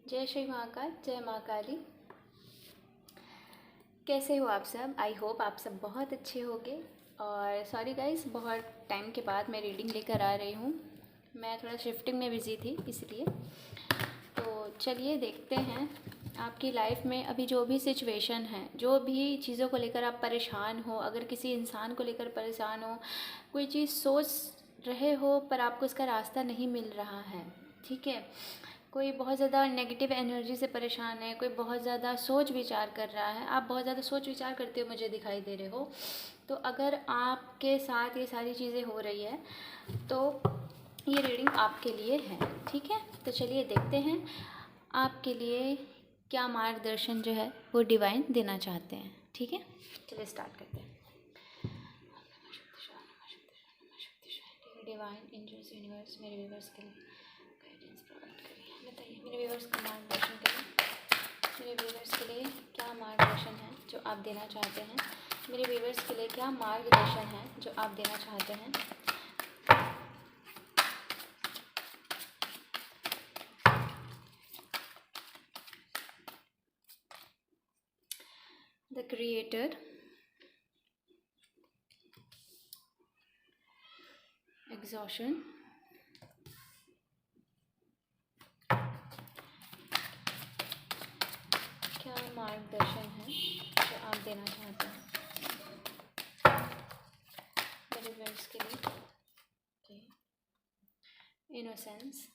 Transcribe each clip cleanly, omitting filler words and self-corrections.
जय श्री महाकाल, जय माँ काली। कैसे हो आप सब? आई होप आप सब बहुत अच्छे होंगे। और सॉरी गाइस, बहुत टाइम के बाद मैं रीडिंग लेकर आ रही हूँ। मैं थोड़ा शिफ्टिंग में बिज़ी थी इसलिए। तो चलिए देखते हैं आपकी लाइफ में अभी जो भी सिचुएशन है, जो भी चीज़ों को लेकर आप परेशान हो, अगर किसी इंसान को लेकर परेशान हो, कोई चीज़ सोच रहे हो पर आपको उसका रास्ता नहीं मिल रहा है, ठीक है। कोई बहुत ज़्यादा नेगेटिव एनर्जी से परेशान है, कोई बहुत ज़्यादा सोच विचार कर रहा है, आप बहुत ज़्यादा सोच विचार करते हो मुझे दिखाई दे रहे हो। तो अगर आपके साथ ये सारी चीज़ें हो रही है तो ये रीडिंग आपके लिए है, ठीक है। तो चलिए देखते हैं आपके लिए क्या मार्गदर्शन जो है वो डिवाइन देना चाहते हैं, ठीक है। चलिए स्टार्ट करते हैं। डिवाइन एंजल्स यूनिवर्स मेरे व्यूअर्स के लिए गाइडेंस प्रोवाइड करिए। बताइए मेरे व्यूअर्स का मार्गदर्शन करें। मेरे व्यूअर्स के लिए क्या मार्गदर्शन है जो आप देना चाहते हैं। मेरे व्यूअर्स के लिए क्या मार्गदर्शन है जो आप देना चाहते हैं। द क्रिएटर, एग्जॉशन, क्या मार्गदर्शन है जो आप देना चाहते हैं मेरे व्यूअर्स के लिए। Innocence,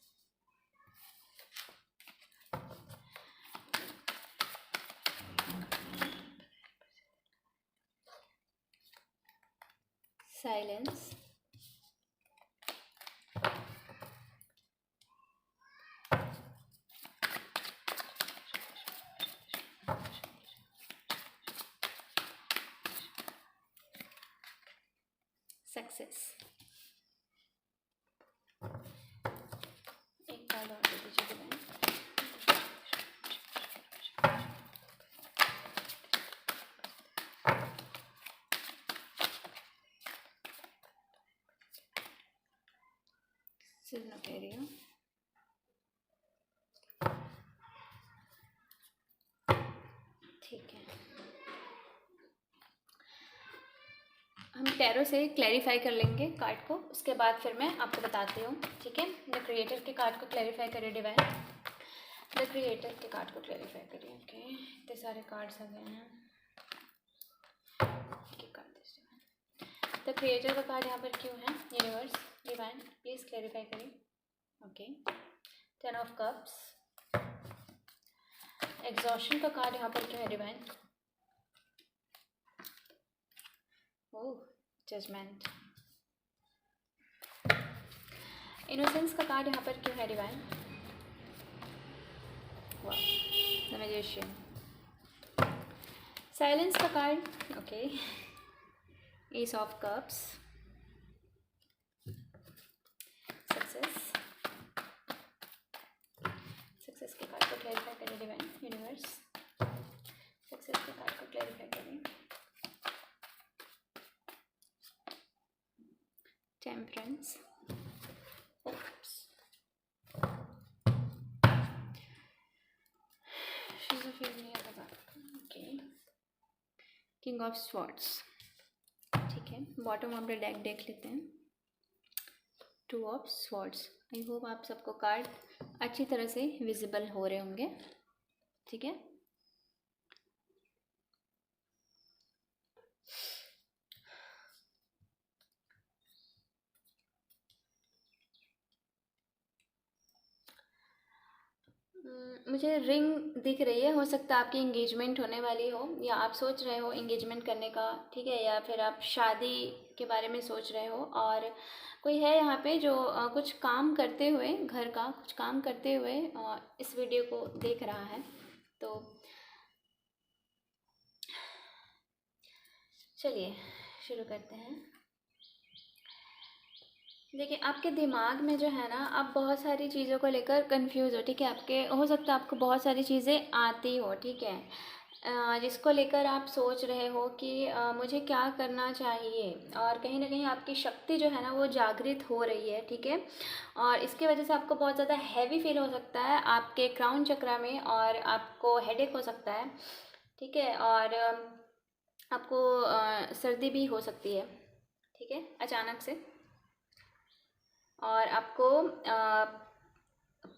silence, success. एक कार्ड और दे दीजिए डिवाइन। सिग्नोटेरियो, ठीक है। हम टैरो से क्लैरिफाई कर लेंगे कार्ड को, उसके बाद फिर मैं आपको बताती हूँ, ठीक है। द क्रिएटर के कार्ड को क्लैरिफाई करिए डिवाइन। द क्रिएटर के कार्ड को क्लैरिफाई करिए। ओके, इतने सारे कार्ड्स आ गए हैं। द क्रिएटर का कार्ड यहाँ पर क्यों है यूनिवर्स? डिवाइन प्लीज क्लैरिफाई करिए। Okay, 10 of cups. एग्जॉशन का कार्ड यहाँ पर क्यों है डिवाइन? ओह, जजमेंट। इनोसेंस का कार्ड यहाँ पर क्यों है डिवाइन? वाह, द मैजिशियन। साइलेंस का card, okay, S of cups. Success, success के कार्ड को क्लैरिफाई करें डिवाइन यूनिवर्स। सक्सेस के कार्ड को क्लैरिफाई करें। टेम्परेंस, किंग ऑफ स्वॉर्ड्स, ठीक है। बॉटम ऑफ द डेक देख लेते हैं। 2 ऑफ स्वॉर्ड्स। आई होप आप सबको कार्ड अच्छी तरह से विजिबल हो रहे होंगे, ठीक है। मुझे रिंग दिख रही है, हो सकता है आपकी इंगेजमेंट होने वाली हो, या आप सोच रहे हो इंगेजमेंट करने का, ठीक है। या फिर आप शादी के बारे में सोच रहे हो। और कोई है यहाँ पे जो कुछ काम करते हुए, घर का कुछ काम करते हुए इस वीडियो को देख रहा है। तो चलिए शुरू करते हैं। देखिए आपके दिमाग में जो है ना, आप बहुत सारी चीज़ों को लेकर कंफ्यूज हो, ठीक है। आपके हो सकता है आपको बहुत सारी चीज़ें आती हो, ठीक है। जिसको लेकर आप सोच रहे हो कि मुझे क्या करना चाहिए, और कहीं ना कहीं आपकी शक्ति जो है ना वो जागृत हो रही है, ठीक है। और इसकी वजह से आपको बहुत ज़्यादा हैवी फील हो सकता है आपके क्राउन चक्रा में, और आपको हेडेक हो सकता है, ठीक है। और आपको सर्दी भी हो सकती है, ठीक है, अचानक से। और आपको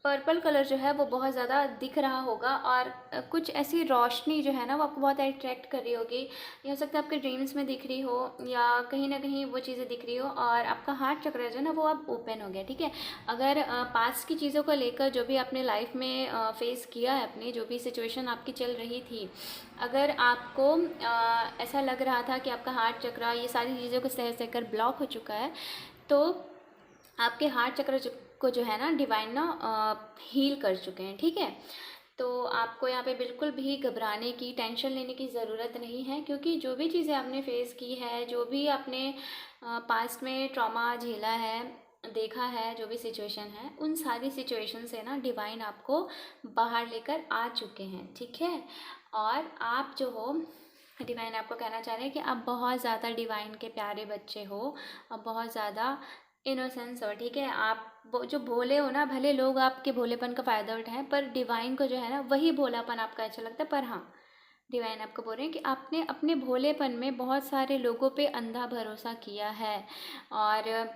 पर्पल कलर जो है वो बहुत ज़्यादा दिख रहा होगा, और कुछ ऐसी रोशनी जो है ना वो आपको बहुत अट्रैक्ट कर रही होगी। ये हो सकता है आपके ड्रीम्स में दिख रही हो, या कहीं ना कहीं वो चीज़ें दिख रही हो, और आपका हार्ट चक्र जो है ना वो अब ओपन हो गया, ठीक है। अगर पास्ट की चीज़ों को लेकर जो भी आपने लाइफ में फेस किया है, अपनी जो भी सिचुएशन आपकी चल रही थी, अगर आपको ऐसा लग रहा था कि आपका हार्ट चक्र ये सारी चीज़ों को सह सहकर ब्लॉक हो चुका है, तो आपके हार्ट चक्र को जो है ना डिवाइन ना हील कर चुके हैं, ठीक है। तो आपको यहाँ पे बिल्कुल भी घबराने की, टेंशन लेने की ज़रूरत नहीं है, क्योंकि जो भी चीज़ें आपने फेस की है, जो भी आपने पास्ट में ट्रॉमा झेला है, देखा है, जो भी सिचुएशन है, उन सारी सिचुएशन से ना डिवाइन आपको बाहर लेकर आ चुके हैं, ठीक है। और आप जो हो, डिवाइन आपको कहना चाह रहे हैं कि आप बहुत ज़्यादा डिवाइन के प्यारे बच्चे हो, आप बहुत ज़्यादा इनोसेंस हो, ठीक है। आप जो भोले हो ना, भले लोग आपके भोलेपन का फ़ायदा उठाएं, पर डिवाइन को जो है ना वही भोलापन आपका अच्छा लगता है। पर हाँ, डिवाइन आपको बोल रहे हैं कि आपने अपने भोलेपन में बहुत सारे लोगों पे अंधा भरोसा किया है, और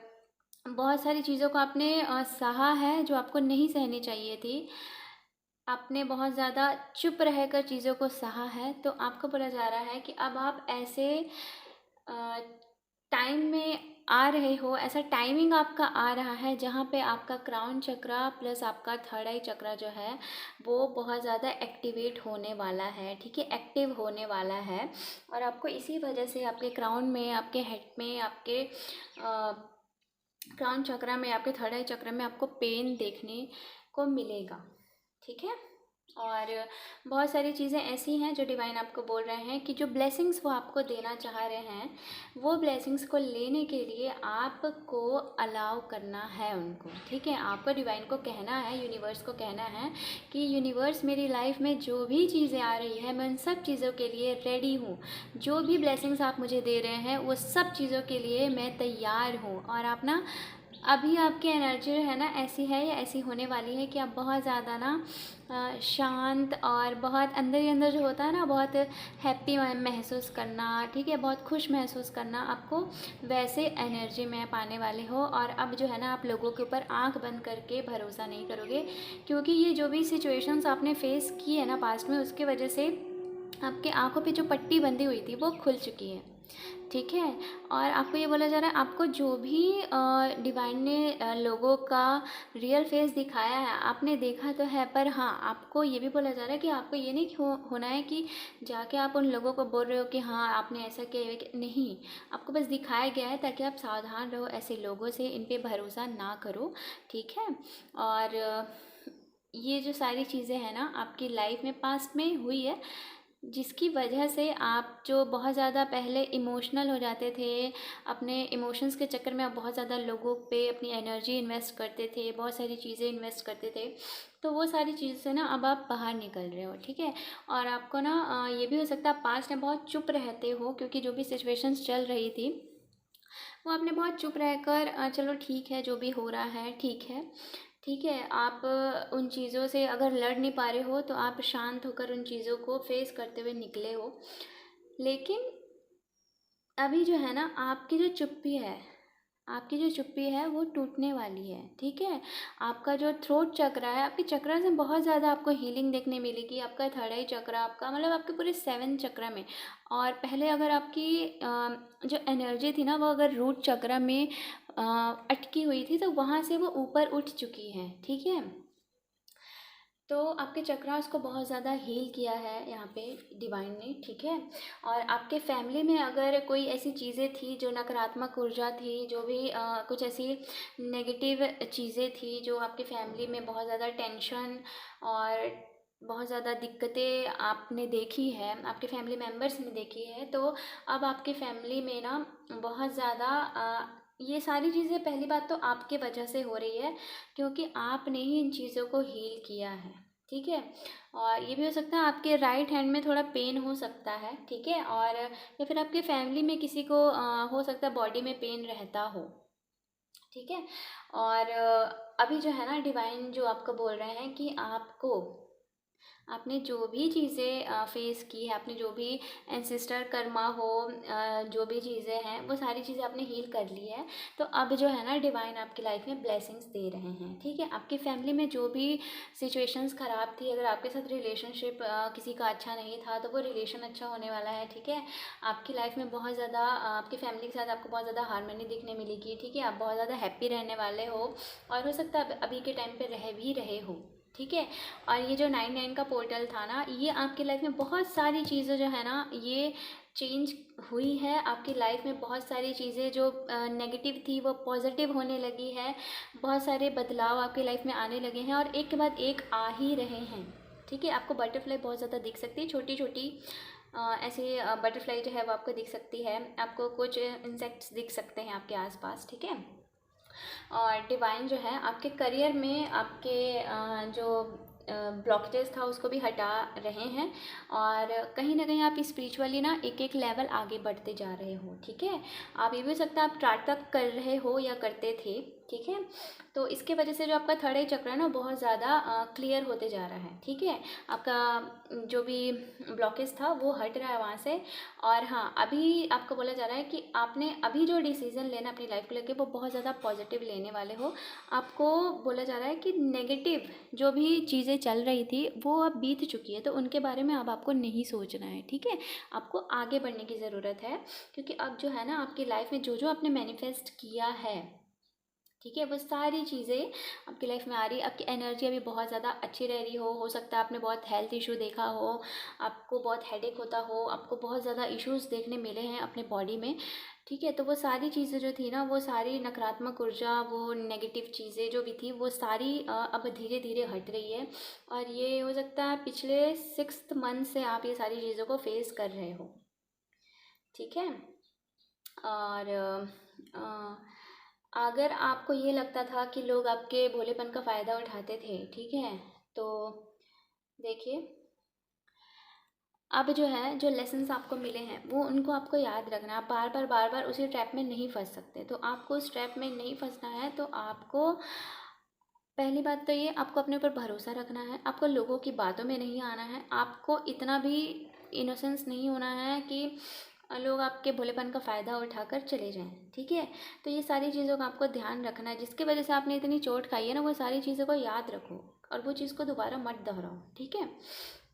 बहुत सारी चीज़ों को आपने सहा है जो आपको नहीं सहनी चाहिए थी। आपने बहुत ज़्यादा चुप रहकर चीज़ों को सहा है, तो आपको बोला जा रहा है कि अब आप ऐसे टाइम में आ रहे हो, ऐसा टाइमिंग आपका आ रहा है जहाँ पे आपका क्राउन चक्रा प्लस आपका थर्ड आई चक्रा जो है वो बहुत ज़्यादा एक्टिवेट होने वाला है, ठीक है, एक्टिव होने वाला है। और आपको इसी वजह से आपके क्राउन में, आपके हेड में, आपके क्राउन चक्रा में, आपके थर्ड आई चक्रा में आपको पेन देखने को मिलेगा, ठीक है। और बहुत सारी चीज़ें ऐसी हैं जो डिवाइन आपको बोल रहे हैं कि जो ब्लेसिंग्स वो आपको देना चाह रहे हैं, वो ब्लेसिंग्स को लेने के लिए आपको अलाउ करना है उनको, ठीक है। आपको डिवाइन को कहना है, यूनिवर्स को कहना है कि यूनिवर्स, मेरी लाइफ में जो भी चीज़ें आ रही है, मैं उन सब चीज़ों के लिए रेडी हूँ। जो भी ब्लेसिंग्स आप मुझे दे रहे हैं वो सब चीज़ों के लिए मैं तैयार हूँ। और आप ना, अभी आपकी एनर्जी जो है ना ऐसी है या ऐसी होने वाली है कि आप बहुत ज़्यादा ना शांत, और बहुत अंदर ही अंदर जो होता है ना, बहुत हैप्पी महसूस करना, ठीक है, बहुत खुश महसूस करना, आपको वैसे एनर्जी में पाने वाले हो। और अब जो है ना आप लोगों के ऊपर आंख बंद करके भरोसा नहीं करोगे, क्योंकि ये जो भी सिचुएशंस आपने फेस की है ना पास्ट में, उसके वजह से आपके आंखों पे जो पट्टी बंधी हुई थी वो खुल चुकी है, ठीक है। और आपको ये बोला जा रहा है, आपको जो भी डिवाइन ने लोगों का रियल फेस दिखाया है, आपने देखा तो है, पर हाँ, आपको ये भी बोला जा रहा है कि आपको ये नहीं होना है कि जाके आप उन लोगों को बोल रहे हो कि हाँ आपने ऐसा किया, नहीं। आपको बस दिखाया गया है ताकि आप सावधान रहो ऐसे लोगों से, इन पे भरोसा ना करो, ठीक है। और ये जो सारी चीज़ें हैं ना आपकी लाइफ में पास्ट में हुई है, जिसकी वजह से आप जो बहुत ज़्यादा पहले इमोशनल हो जाते थे, अपने इमोशंस के चक्कर में आप बहुत ज़्यादा लोगों पे अपनी एनर्जी इन्वेस्ट करते थे, बहुत सारी चीज़ें इन्वेस्ट करते थे, तो वो सारी चीज़ से ना अब आप बाहर निकल रहे हो, ठीक है। और आपको ना ये भी हो सकता है आप पास्ट में बहुत चुप रहते हो, क्योंकि जो भी सिचुएशंस चल रही थी वो आपने बहुत चुप रहकर चलो ठीक है, जो भी हो रहा है ठीक है, ठीक है। आप उन चीज़ों से अगर लड़ नहीं पा रहे हो तो आप शांत होकर उन चीज़ों को फेस करते हुए निकले हो। लेकिन अभी जो है ना आपकी जो चुप्पी है, आपकी जो चुप्पी है वो टूटने वाली है, ठीक है। आपका जो थ्रोट चक्र है, आपके चक्र से बहुत ज़्यादा आपको हीलिंग देखने मिलेगी। आपका थर्ड आई चक्र, आपका मतलब आपके पूरे 7 चक्र में। और पहले अगर आपकी जो एनर्जी थी ना वो अगर रूट चक्र में अटकी हुई थी, तो वहाँ से वो ऊपर उठ चुकी है, ठीक है। तो आपके चक्रास को बहुत ज़्यादा हील किया है यहाँ पे डिवाइन ने, ठीक है। और आपके फैमिली में अगर कोई ऐसी चीज़ें थी जो नकारात्मक ऊर्जा थी, जो भी कुछ ऐसी नेगेटिव चीज़ें थी जो आपके फैमिली में बहुत ज़्यादा टेंशन और बहुत ज़्यादा दिक्कतें आपने देखी है, आपके फैमिली मेम्बर्स ने देखी है, तो अब आपके फैमिली में ना बहुत ज़्यादा ये सारी चीज़ें, पहली बात तो आपके वजह से हो रही है, क्योंकि आपने ही इन चीज़ों को हील किया है, ठीक है। और ये भी हो सकता है आपके राइट हैंड में थोड़ा पेन हो सकता है, ठीक है। और या फिर आपके फैमिली में किसी को हो सकता है बॉडी में पेन रहता हो, ठीक है। और अभी जो है ना डिवाइन जो आपको बोल रहे हैं कि आपको आपने जो भी चीज़ें फेस की है, आपने जो भी एंसेस्टर कर्मा हो, जो भी चीज़ें हैं वो सारी चीज़ें आपने हील कर ली है। तो अब जो है ना डिवाइन आपकी लाइफ में ब्लेसिंग्स दे रहे हैं, ठीक है। आपकी फैमिली में जो भी सिचुएशंस ख़राब थी, अगर आपके साथ रिलेशनशिप किसी का अच्छा नहीं था तो वो रिलेशन अच्छा होने वाला है, ठीक है। आपकी लाइफ में बहुत ज़्यादा आपकी फैमिली के साथ आपको बहुत ज़्यादा हारमोनी दिखने मिलेगी, ठीक है। आप बहुत ज़्यादा हैप्पी रहने वाले हो और हो सकता है अभी के टाइम पे रह भी रहे हो, ठीक है। और ये जो 9-9 का पोर्टल था ना, ये आपकी लाइफ में बहुत सारी चीज़ें जो है ना ये चेंज हुई है। आपकी लाइफ में बहुत सारी चीज़ें जो नेगेटिव थी वो पॉजिटिव होने लगी है। बहुत सारे बदलाव आपकी लाइफ में आने लगे हैं और एक के बाद एक आ ही रहे हैं, ठीक है। आपको बटरफ्लाई बहुत ज़्यादा दिख सकती है, छोटी छोटी ऐसे बटरफ्लाई जो है वो आपको दिख सकती है। आपको कुछ इंसेक्ट्स दिख सकते हैं आपके आसपास, ठीक है। और डिवाइन जो है आपके करियर में आपके जो ब्लॉकेजेस था उसको भी हटा रहे हैं। और कहीं ना कहीं आप स्पिरिचुअली ना एक एक लेवल आगे बढ़ते जा रहे हो, ठीक है। आप ये भी हो सकता है आप स्टार्टअप कर रहे हो या करते थे, ठीक है। तो इसके वजह से जो आपका थर्ड आई चक्र है ना बहुत ज़्यादा क्लियर होते जा रहा है, ठीक है। आपका जो भी ब्लॉकेज था वो हट रहा है वहाँ से। और हाँ, अभी आपको बोला जा रहा है कि आपने अभी जो डिसीज़न लेना अपनी लाइफ को लेके वो बहुत ज़्यादा पॉजिटिव लेने वाले हो। आपको बोला जा रहा है कि नेगेटिव जो भी चीज़ें चल रही थी वो अब बीत चुकी है, तो उनके बारे में अब आपको नहीं सोचना है, ठीक है। आपको आगे बढ़ने की ज़रूरत है, क्योंकि अब जो है ना आपकी लाइफ में जो जो आपने मैनिफेस्ट किया है, ठीक है, वो सारी चीज़ें आपकी लाइफ में आ रही है। आपकी एनर्जी अभी बहुत ज़्यादा अच्छी रह रही हो सकता है आपने बहुत हेल्थ इशू देखा हो, आपको बहुत हेडेक होता हो, आपको बहुत ज़्यादा इश्यूज देखने मिले हैं अपने बॉडी में, ठीक है। तो वो सारी चीज़ें जो थी ना, वो सारी नकारात्मक ऊर्जा, वो नेगेटिव चीज़ें जो भी थी वो सारी अब धीरे धीरे हट रही है। और ये हो सकता है पिछले 6 मंथ से आप ये सारी चीज़ों को फेस कर रहे हो, ठीक है। और अगर आपको ये लगता था कि लोग आपके भोलेपन का फ़ायदा उठाते थे, ठीक है, तो देखिए अब जो है जो लेसन्स आपको मिले हैं वो उनको आपको याद रखना है। आप बार बार उसी ट्रैप में नहीं फंस सकते। तो आपको उस ट्रैप में नहीं फंसना है, तो आपको पहली बात तो ये आपको अपने ऊपर भरोसा रखना है। आपको लोगों की बातों में नहीं आना है। आपको इतना भी इनोसेंस नहीं होना है कि लोग आपके भोलेपन का फ़ायदा उठाकर चले जाएं, ठीक है। तो ये सारी चीज़ों का आपको ध्यान रखना है। जिसकी वजह से आपने इतनी चोट खाई है ना, वो सारी चीज़ों को याद रखो और वो चीज़ को दोबारा मत दोहराओ, ठीक है।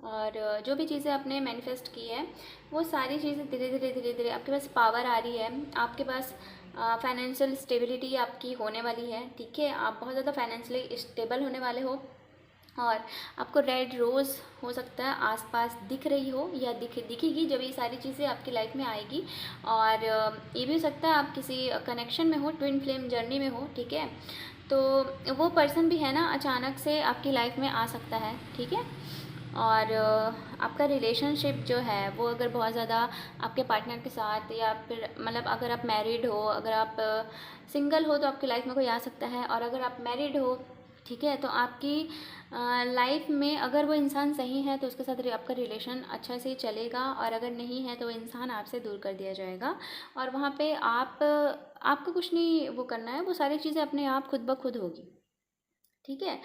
और जो भी चीज़ें आपने मैनिफेस्ट की है वो सारी चीज़ें धीरे धीरे धीरे धीरे आपके पास पावर आ रही है। आपके पास फाइनेंशियल स्टेबिलिटी आपकी होने वाली है, ठीक है। आप बहुत ज़्यादा फाइनेंशियली स्टेबल होने वाले हो। और आपको रेड रोज़ हो सकता है आसपास दिख रही हो या दिखेगी जब ये सारी चीज़ें आपकी लाइफ में आएगी। और ये भी हो सकता है आप किसी कनेक्शन में हो, ट्विन फ्लेम जर्नी में हो, ठीक है। तो वो पर्सन भी है ना अचानक से आपकी लाइफ में आ सकता है, ठीक है। और आपका रिलेशनशिप जो है वो अगर बहुत ज़्यादा आपके पार्टनर के साथ, या फिर मतलब अगर आप मैरिड हो, अगर आप सिंगल हो तो आपकी लाइफ में कोई आ सकता है। और अगर आप मैरिड हो, ठीक है, तो आपकी लाइफ में अगर वो इंसान सही है तो उसके साथ आपका रिलेशन अच्छा से चलेगा। और अगर नहीं है तो वो इंसान आपसे दूर कर दिया जाएगा। और वहाँ पे आपको कुछ नहीं वो करना है, वो सारी चीज़ें अपने आप खुद ब खुद होगी, ठीक है।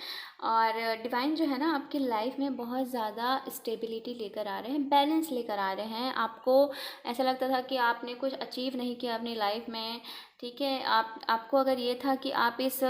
और डिवाइन जो है ना आपकी लाइफ में बहुत ज़्यादा स्टेबिलिटी लेकर आ रहे हैं, बैलेंस लेकर आ रहे हैं। आपको ऐसा लगता था कि आपने कुछ अचीव नहीं किया अपनी लाइफ में, ठीक है। आपको अगर ये था कि आप इस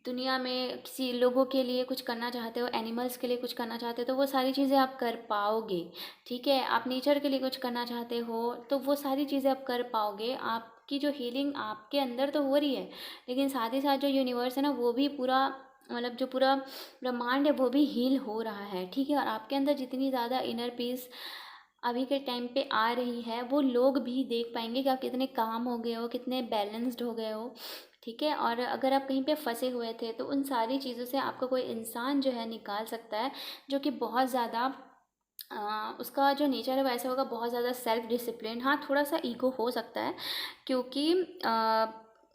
दुनिया में किसी लोगों के लिए कुछ करना चाहते हो, एनिमल्स के लिए कुछ करना चाहते हो, तो वो सारी चीज़ें आप कर पाओगे, ठीक है। आप नेचर के लिए कुछ करना चाहते हो तो वो सारी चीज़ें आप कर पाओगे। आपकी जो हीलिंग आपके अंदर तो हो रही है, लेकिन साथ ही साथ जो यूनिवर्स है ना वो भी पूरा मतलब जो पूरा ब्रह्मांड है वो भी हील हो रहा है, ठीक है। और आपके अंदर जितनी ज़्यादा इनर पीस अभी के टाइम पे आ रही है वो लोग भी देख पाएंगे कि आप कितने काम हो गए हो, कितने बैलेंस्ड हो गए हो, ठीक है। और अगर आप कहीं पे फंसे हुए थे तो उन सारी चीज़ों से आपका कोई इंसान जो है निकाल सकता है, जो कि बहुत ज़्यादा उसका जो नेचर है वैसा होगा, बहुत ज़्यादा सेल्फ डिसिप्लिन। हाँ, थोड़ा सा ईगो हो सकता है, क्योंकि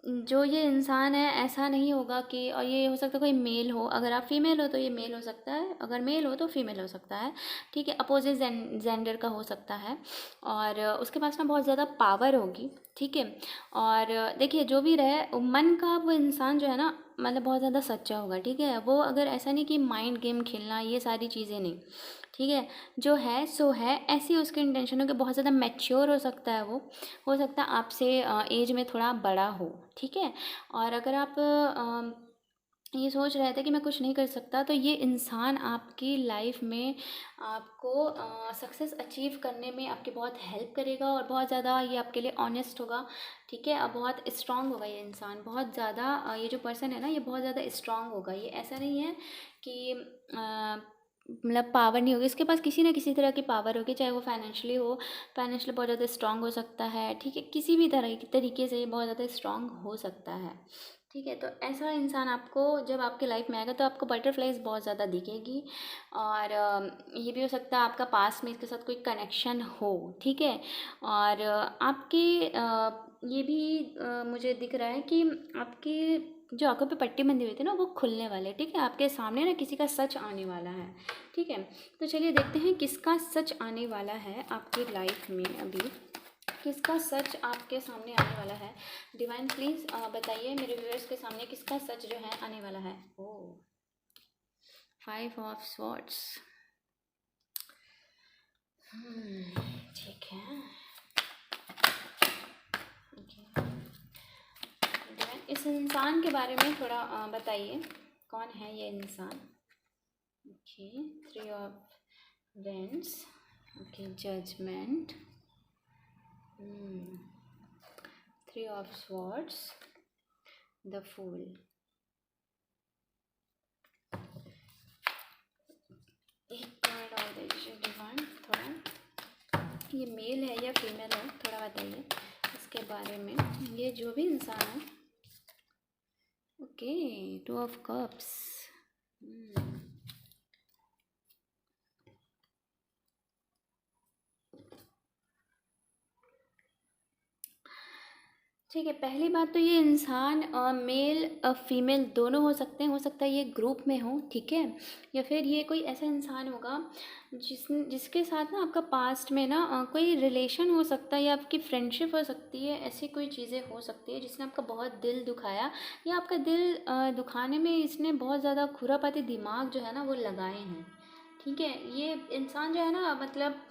जो ये इंसान है ऐसा नहीं होगा कि, और ये हो सकता है कोई मेल हो, अगर आप फीमेल हो तो ये मेल हो सकता है, अगर मेल हो तो फीमेल हो सकता है, ठीक है, अपोजिट जेंडर का हो सकता है। और उसके पास ना बहुत ज़्यादा पावर होगी, ठीक है। और देखिए जो भी रहे, मन का वो इंसान जो है ना, मतलब बहुत ज़्यादा सच्चा होगा, ठीक है। वो अगर ऐसा नहीं कि माइंड गेम खेलना, ये सारी चीज़ें नहीं, ठीक है। जो है सो है, ऐसी उसके इंटेंशन हो कि बहुत ज़्यादा मैच्योर हो सकता है वो, हो सकता है आपसे एज में थोड़ा बड़ा हो, ठीक है। और अगर आप ये सोच रहे थे कि मैं कुछ नहीं कर सकता, तो ये इंसान आपकी लाइफ में आपको सक्सेस अचीव करने में आपकी बहुत हेल्प करेगा, और बहुत ज़्यादा ये आपके लिए ऑनेस्ट होगा, ठीक है। अब बहुत स्ट्रांग होगा ये इंसान, बहुत ज़्यादा ये जो पर्सन है ना, ये बहुत ज़्यादा स्ट्रांग होगा। ये ऐसा नहीं है कि मतलब पावर नहीं होगी, इसके पास किसी ना किसी तरह की पावर होगी, चाहे वो फाइनेंशियली हो, फाइनेंशियली बहुत ज़्यादा स्ट्रांग हो सकता है, ठीक है। किसी भी तरह की तरीके से ये बहुत ज़्यादा स्ट्रांग हो सकता है, ठीक है। तो ऐसा इंसान आपको जब आपके लाइफ में आएगा तो आपको बटरफ्लाइज बहुत ज़्यादा दिखेगी। और ये भी हो सकता है आपका पास में इसके साथ कोई कनेक्शन हो, ठीक है। और आपके ये भी मुझे दिख रहा है कि आपकी जो आंखों पे पट्टी बंधी हुई थी ना, वो खुलने वाले, ठीक है। आपके सामने ना किसी का सच आने वाला है, ठीक है। तो चलिए देखते हैं किसका सच आने वाला है आपकी लाइफ में, अभी किसका सच आपके सामने आने वाला है। डिवाइन प्लीज़ बताइए मेरे व्यूअर्स के सामने किसका सच जो है आने वाला है। ओह, 5 ऑफ स्वॉर्ड्स, ठीक है। ओके, डिवाइन इस इंसान के बारे में थोड़ा बताइए, कौन है ये इंसान। Okay, 3 of wands, okay, judgement, 3 of swords, the fool. एक कार्ड और दीजिए डिवाइन, थोड़ा ये मेल है या फीमेल है, थोड़ा बताइए इसके बारे में, ये जो भी इंसान है। ओके, 2 ऑफ कप्स, ठीक है। पहली बात तो ये इंसान मेल फीमेल दोनों हो सकते हैं, हो सकता है ये ग्रुप में हो, ठीक है। या फिर ये कोई ऐसा इंसान होगा जिसके साथ ना आपका पास्ट में ना कोई रिलेशन हो सकता है, या आपकी फ्रेंडशिप हो सकती है, ऐसी कोई चीज़ें हो सकती है जिसने आपका बहुत दिल दुखाया, या आपका दिल दुखाने में इसने बहुत ज़्यादा खुरापाती दिमाग जो है ना वो लगाए हैं, ठीक है। ये इंसान जो है ना, मतलब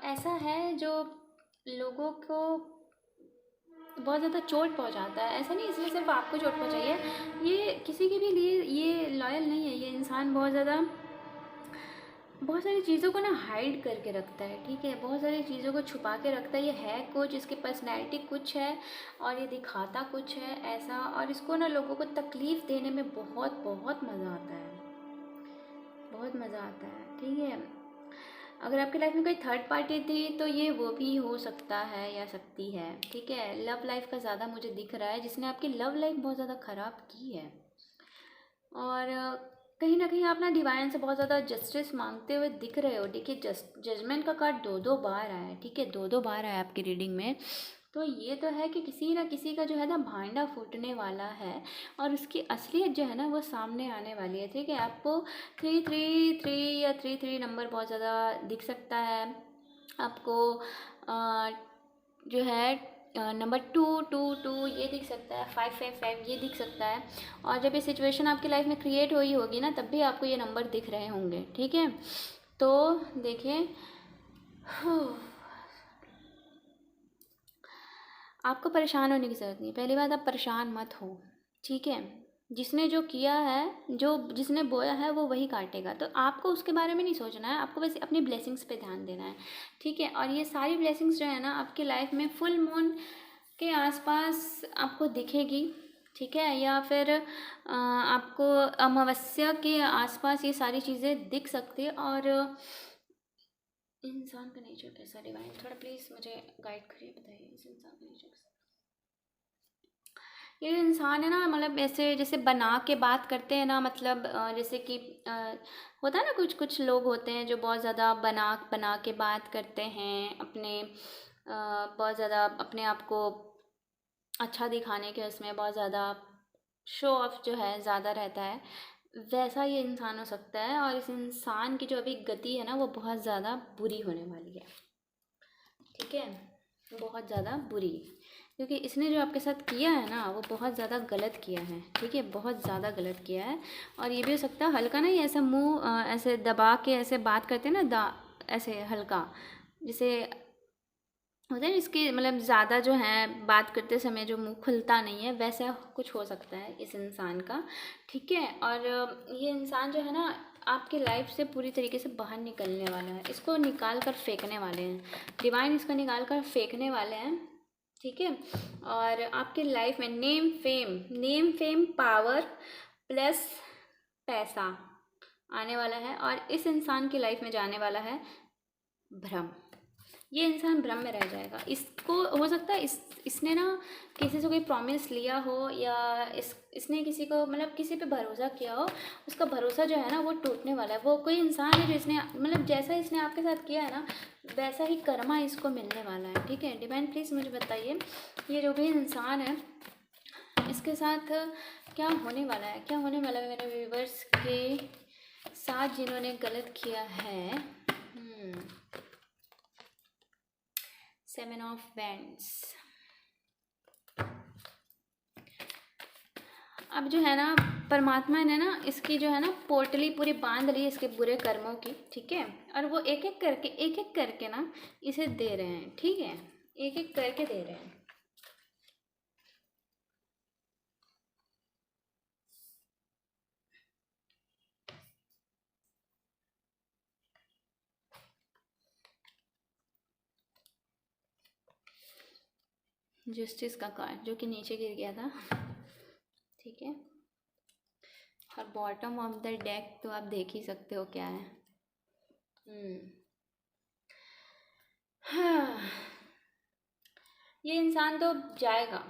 ऐसा है जो लोगों को बहुत ज़्यादा चोट पहुंचाता है। ऐसा नहीं इसलिए सिर्फ आपको चोट पहुंचाई है, ये किसी के भी लिए ये लॉयल नहीं है। ये इंसान बहुत सारी चीज़ों को ना हाइड करके रखता है, ठीक है। बहुत सारी चीज़ों को छुपा के रखता है। ये है कुछ, इसकी पर्सनैलिटी कुछ है और ये दिखाता कुछ है ऐसा, और इसको ना लोगों को तकलीफ़ देने में बहुत बहुत मज़ा आता है, बहुत मज़ा आता है, ठीक है। अगर आपकी लाइफ में कोई थर्ड पार्टी थी तो ये वो भी हो सकता है या सकती है, ठीक है। लव लाइफ का ज़्यादा मुझे दिख रहा है, जिसने आपकी लव लाइफ बहुत ज़्यादा ख़राब की है। और कहीं ना कहीं आप ना डिवाइन से बहुत ज़्यादा जस्टिस मांगते हुए दिख रहे हो। देखिए जजमेंट का कार्ड 2 2 बार आया है, ठीक है, 2 2 बार आया आपकी रीडिंग में। तो ये तो है कि किसी ना किसी का जो है ना भांडा फूटने वाला है, और उसकी असलियत जो है ना वो सामने आने वाली है, ठीक है। आपको 333 या 33 नंबर बहुत ज़्यादा दिख सकता है आपको। जो है नंबर 222 ये दिख सकता है, 555 ये दिख सकता है। और जब ये सिचुएशन आपकी लाइफ में क्रिएट हुई होगी ना, तब भी आपको ये नंबर दिख रहे होंगे, ठीक है। तो देखिए, आपको परेशान होने की ज़रूरत नहीं। पहली बात, आप परेशान मत हो, ठीक है। जिसने जो किया है, जो जिसने बोया है वो वही काटेगा। तो आपको उसके बारे में नहीं सोचना है, आपको बस अपनी ब्लेसिंग्स पे ध्यान देना है, ठीक है। और ये सारी ब्लेसिंग्स जो है ना आपकी लाइफ में फुल मून के आसपास आपको दिखेगी, ठीक है। या फिर आपको अमावस्या के आसपास ये सारी चीज़ें दिख सकती है। और इंसान का नेचर कैसा, डिवाइन थोड़ा प्लीज़ मुझे गाइड करिए, बताइए इस इंसान का नेचर कैसा। ये इंसान है ना, मतलब ऐसे जैसे बना के बात करते हैं ना, मतलब जैसे कि होता है ना, कुछ कुछ लोग होते हैं जो बहुत ज़्यादा बना बना के बात करते हैं, अपने बहुत ज़्यादा अपने आप को अच्छा दिखाने के उसमें बहुत ज़्यादा शो ऑफ जो है ज़्यादा रहता है, वैसा ये इंसान हो सकता है। और इस इंसान की जो अभी गति है ना वो बहुत ज़्यादा बुरी होने वाली है, ठीक है, बहुत ज़्यादा बुरी, क्योंकि इसने जो आपके साथ किया है ना वो बहुत ज़्यादा गलत किया है, ठीक है, बहुत ज़्यादा गलत किया है। और ये भी हो सकता है हल्का ना, ये ऐसा मुंह ऐसे दबा के ऐसे बात करते हैं ना, ऐसे हल्का, जैसे होता है इसकी मतलब ज़्यादा जो है बात करते समय जो मुंह खुलता नहीं है, वैसा कुछ हो सकता है इस इंसान का, ठीक है। और ये इंसान जो है ना आपकी लाइफ से पूरी तरीके से बाहर निकलने वाला है, इसको निकाल कर फेंकने वाले हैं, डिवाइन इसको निकाल कर फेंकने वाले हैं, ठीक है। और आपकी लाइफ में नेम फेम पावर प्लस पैसा आने वाला है, और इस इंसान की लाइफ में जाने वाला है भ्रम। ये इंसान भ्रम में रह जाएगा। इसको हो सकता है इसने ना किसी से कोई प्रॉमिस लिया हो, या इसने किसी को मतलब किसी पे भरोसा किया हो, उसका भरोसा जो है ना वो टूटने वाला है। वो कोई इंसान है जो इसने मतलब जैसा इसने आपके साथ किया है ना वैसा ही कर्मा इसको मिलने वाला है, ठीक है। डिवाइन प्लीज़ मुझे बताइए ये जो भी इंसान है इसके साथ क्या होने वाला है, क्या होने वाला है मेरे व्यूवर्स के साथ जिन्होंने गलत किया है। 7 ऑफ वैंड्स। अब जो है ना परमात्मा ने ना इसकी जो है ना पोटली पूरी बांध ली इसके बुरे कर्मों की, ठीक है। और वो एक एक करके ना इसे दे रहे हैं, ठीक है, एक एक करके दे रहे हैं। जस्टिस का कार्ड जो कि नीचे गिर गया था, ठीक है। और बॉटम ऑफ द डेक तो आप देख ही सकते हो क्या है। हाँ, ये इंसान तो जाएगा,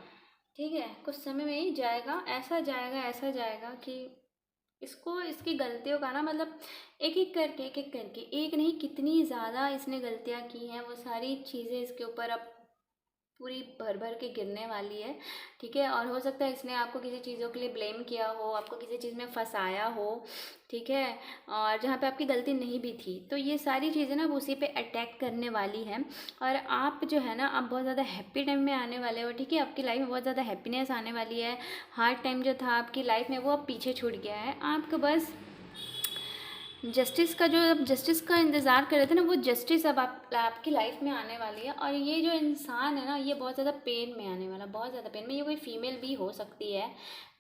ठीक है, कुछ समय में ही जाएगा, ऐसा जाएगा कि इसको इसकी गलतियों का ना मतलब एक एक करके एक नहीं कितनी ज़्यादा इसने गलतियाँ की हैं, वो सारी चीज़ें इसके ऊपर अब पूरी भर भर के गिरने वाली है, ठीक है। और हो सकता है इसने आपको किसी चीज़ों के लिए ब्लेम किया हो, आपको किसी चीज़ में फंसाया हो, ठीक है, और जहाँ पे आपकी गलती नहीं भी थी, तो ये सारी चीज़ें ना उसी पे अटैक करने वाली हैं। और आप जो है ना आप बहुत ज़्यादा हैप्पी टाइम में आने वाले हो, ठीक है, आपकी लाइफ में बहुत ज़्यादा हैप्पीनेस आने वाली है। हार्ड टाइम जो था आपकी लाइफ में वो अब पीछे छूट गया है, आपको बस जस्टिस का जो अब जस्टिस का इंतज़ार कर रहे थे ना वो जस्टिस अब आपकी लाइफ में आने वाली है। और ये जो इंसान है ना ये बहुत ज़्यादा पेन में आने वाला, बहुत ज़्यादा पेन में। ये कोई फीमेल भी हो सकती है,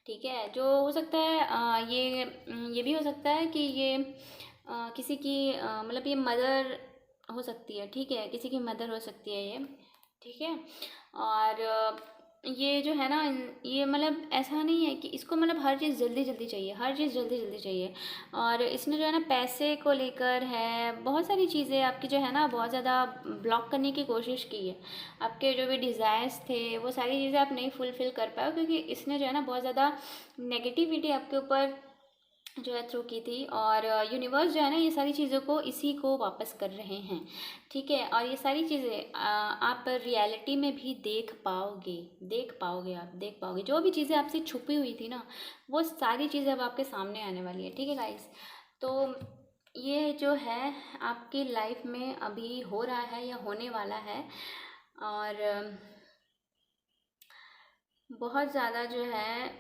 ठीक है, जो हो सकता है ये भी हो सकता है कि ये किसी की मतलब ये मदर हो सकती है, ठीक है, किसी की मदर हो सकती है ये, ठीक है। और ये जो है ना ये मतलब ऐसा नहीं है कि इसको मतलब हर चीज़ जल्दी जल्दी चाहिए, हर चीज़ जल्दी जल्दी चाहिए। और इसने जो है ना पैसे को लेकर है बहुत सारी चीज़ें आपकी जो है ना बहुत ज़्यादा ब्लॉक करने की कोशिश की है। आपके जो भी डिज़ायर्स थे वो सारी चीज़ें आप नहीं फुलफ़िल कर पाए, क्योंकि इसने जो है ना बहुत ज़्यादा नेगेटिविटी आपके ऊपर जो है थ्रो की थी। और यूनिवर्स जो है ना ये सारी चीज़ों को इसी को वापस कर रहे हैं, ठीक है। और ये सारी चीज़ें आप रियलिटी में भी देख पाओगे, आप देख पाओगे जो भी चीज़ें आपसे छुपी हुई थी ना वो सारी चीज़ें अब आपके सामने आने वाली है, ठीक है गाइस। तो ये जो है आपकी लाइफ में अभी हो रहा है या होने वाला है। और बहुत ज़्यादा जो है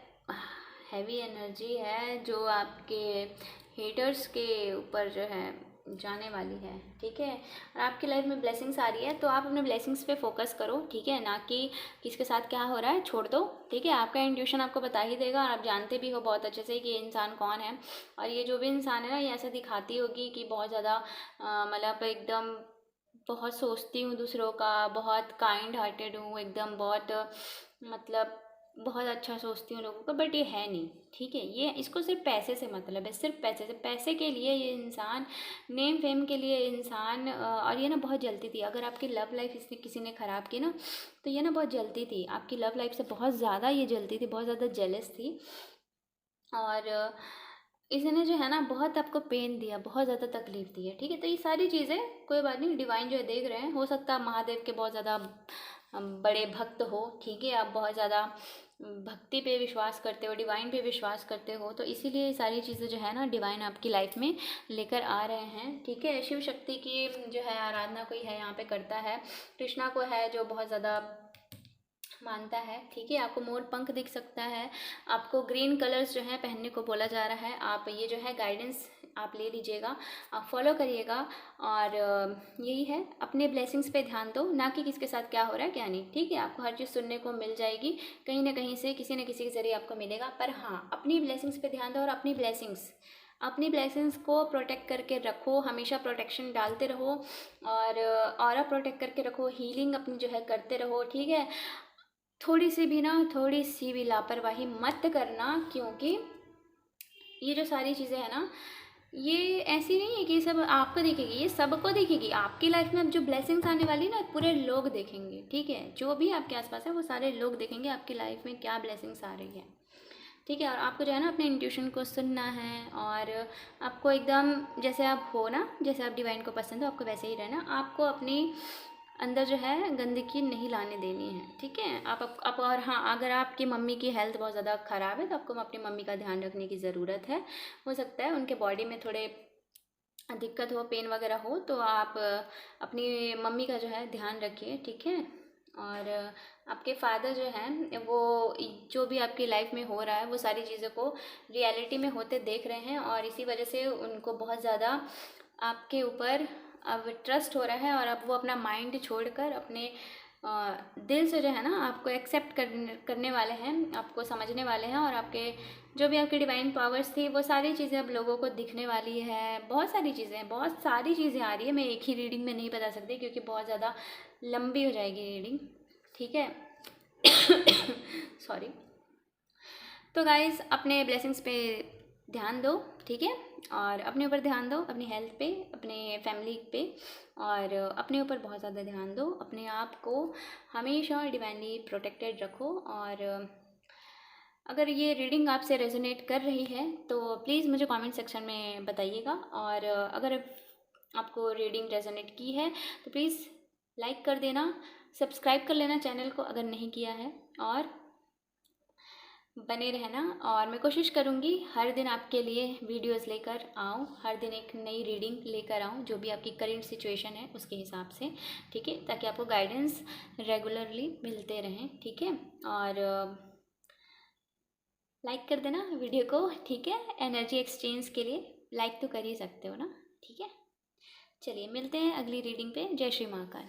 हैवी एनर्जी है जो आपके हेटर्स के ऊपर जो है जाने वाली है, ठीक है। और आपकी लाइफ में ब्लेसिंग्स आ रही है तो आप अपने ब्लेसिंग्स पे फोकस करो, ठीक है, ना कि किसके साथ क्या हो रहा है छोड़ दो, ठीक है। आपका इंट्यूशन आपको बता ही देगा, और आप जानते भी हो बहुत अच्छे से कि ये इंसान कौन है। और ये जो भी इंसान है ना ये ऐसा दिखाती होगी कि बहुत ज़्यादा मतलब एकदम बहुत सोचती हूँ दूसरों का, बहुत काइंड हार्टेड हूँ, एकदम बहुत मतलब बहुत अच्छा सोचती हूँ लोगों का, बट ये है नहीं, ठीक है। ये इसको सिर्फ पैसे से मतलब है, सिर्फ पैसे से, पैसे के लिए ये इंसान, नेम फेम के लिए इंसान। और ये ना बहुत जलती थी, अगर आपकी लव लाइफ इसने किसी ने ख़राब की ना तो ये ना बहुत जलती थी, आपकी लव लाइफ से बहुत ज़्यादा ये जलती थी, बहुत ज़्यादा जेलस थी। और इसने जो है ना बहुत आपको पेन दिया, बहुत ज़्यादा तकलीफ़ दी है, ठीक है। तो ये सारी चीज़ें कोई बात नहीं, डिवाइन जो है देख रहे हैं, हो सकता है महादेव के बहुत ज़्यादा बड़े भक्त हो, ठीक है, आप बहुत ज़्यादा भक्ति पे विश्वास करते हो, डिवाइन पे विश्वास करते हो, तो इसीलिए ये सारी चीज़ें जो है ना डिवाइन आपकी लाइफ में लेकर आ रहे हैं, ठीक है। शिव शक्ति की जो है आराधना कोई है यहाँ पे करता है, कृष्णा को है जो बहुत ज़्यादा मानता है, ठीक है। आपको मोर पंख दिख सकता है, आपको ग्रीन कलर्स जो है पहनने को बोला जा रहा है। आप ये जो है गाइडेंस आप ले लीजिएगा, आप फॉलो करिएगा, और यही है, अपने ब्लेसिंग्स पे ध्यान दो, ना कि किसके साथ क्या हो रहा है क्या नहीं, ठीक है। आपको हर चीज़ सुनने को मिल जाएगी, कहीं ना कहीं से किसी न किसी के ज़रिए आपको मिलेगा, पर हाँ अपनी ब्लेसिंग्स पे ध्यान दो और अपनी ब्लेसिंग्स को प्रोटेक्ट करके रखो, हमेशा प्रोटेक्शन डालते रहो, और ऑरा प्रोटेक्ट करके रखो, हीलिंग अपनी जो है करते रहो, ठीक है। थोड़ी सी भी लापरवाही मत करना, क्योंकि ये जो सारी चीज़ें हैं ना, ये ऐसी नहीं है कि ये सब आपको दिखेगी, ये सबको दिखेगी। आपकी लाइफ में अब जो ब्लेसिंग्स आने वाली ना, पूरे लोग देखेंगे, ठीक है। जो भी आपके आसपास है वो सारे लोग देखेंगे आपकी लाइफ में क्या ब्लेसिंग्स आ रही है, ठीक है। और आपको जो है ना अपने इंट्यूशन को सुनना है, और आपको एकदम जैसे आप हो ना, जैसे आप डिवाइन को पसंद हो, आपको वैसे ही रहना। आपको अपनी अंदर जो है गंदगी नहीं लाने देनी है, ठीक है। आप और हाँ, अगर आपकी मम्मी की हेल्थ बहुत ज़्यादा ख़राब है तो आपको अपनी मम्मी का ध्यान रखने की ज़रूरत है। हो सकता है उनके बॉडी में थोड़े दिक्कत हो, पेन वगैरह हो, तो आप अपनी मम्मी का जो है ध्यान रखिए, ठीक है। और आपके फादर जो हैं वो जो भी आपकी लाइफ में हो रहा है वो सारी चीज़ों को रियलिटी में होते देख रहे हैं, और इसी वजह से उनको बहुत ज़्यादा आपके ऊपर अब ट्रस्ट हो रहा है, और अब वो अपना माइंड छोड़कर अपने दिल से जो है ना आपको एक्सेप्ट करने वाले हैं, आपको समझने वाले हैं, और आपके जो भी आपकी डिवाइन पावर्स थी वो सारी चीज़ें अब लोगों को दिखने वाली है। बहुत सारी चीज़ें आ रही है, मैं एक ही रीडिंग में नहीं बता सकती क्योंकि बहुत ज़्यादा लंबी हो जाएगी रीडिंग, ठीक है। सॉरी। तो गाइज़ अपने ब्लेसिंग्स पे ध्यान दो, ठीक है, और अपने ऊपर ध्यान दो, अपनी हेल्थ पे, अपने फैमिली पे, और अपने ऊपर बहुत ज़्यादा ध्यान दो। अपने आप को हमेशा डिवाइनली प्रोटेक्टेड रखो, और अगर ये रीडिंग आपसे रेजोनेट कर रही है तो प्लीज़ मुझे कमेंट सेक्शन में बताइएगा, और अगर आपको रीडिंग रेजोनेट की है तो प्लीज़ लाइक कर देना, सब्सक्राइब कर लेना चैनल को अगर नहीं किया है, और बने रहना। और मैं कोशिश करूँगी हर दिन आपके लिए वीडियोस लेकर आऊँ, हर दिन एक नई रीडिंग लेकर आऊँ जो भी आपकी करेंट सिचुएशन है उसके हिसाब से, ठीक है, ताकि आपको गाइडेंस रेगुलरली मिलते रहें, ठीक है। और लाइक कर देना वीडियो को, ठीक है, एनर्जी एक्सचेंज के लिए लाइक तो कर ही सकते हो ना, ठीक है। चलिए मिलते हैं अगली रीडिंग पे। जय श्री महाकाल।